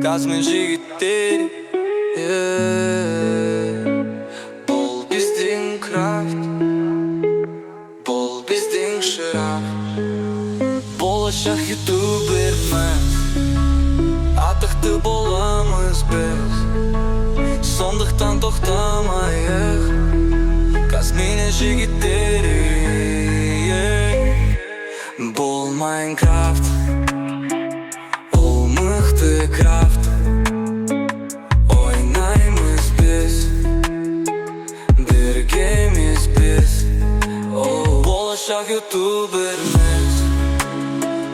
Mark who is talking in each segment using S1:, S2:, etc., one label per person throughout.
S1: Kazmen jigitleri Bol bizdin kraft, bol bizdin şaraf. Болашақ ютубермен, атақты боламыз біз. Сондықтан тоқтамайық, Казмина жігіттері. Бұл Майнкрафт, ол мықты крафт. Ойнаймыз біз, біргеміз біз. Болашақ ютубермен,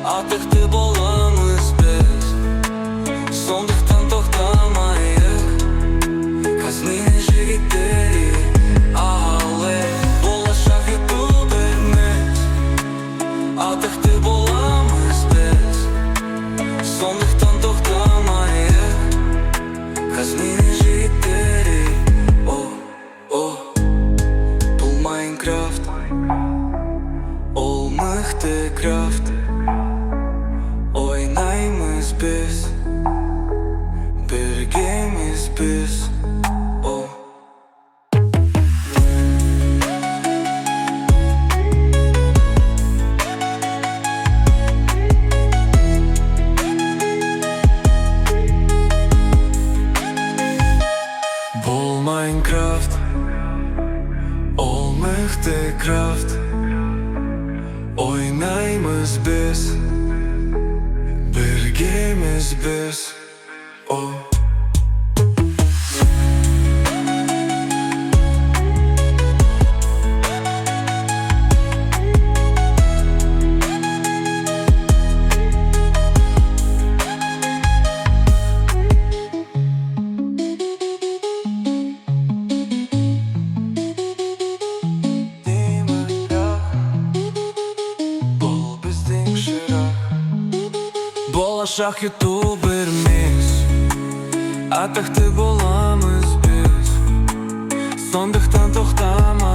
S1: атақты боламыз біз. Сондықтан тоқтамайық, Казмина жігіттері. Болашақ ютубермен, атақты боламыз біз. Сондықтан тоқтамайық, Казмина жігіттері. Бұл Майнкрафт, ол мықты крафт. Ойнаймыз біз, біргеміз біз. Бұл Майнкрафт, ол мықты крафт. Ойнаймыз біз, біргеміз біз. Болашақ ютуберміз, атақты боламыз біз. Сондықтан тоқтама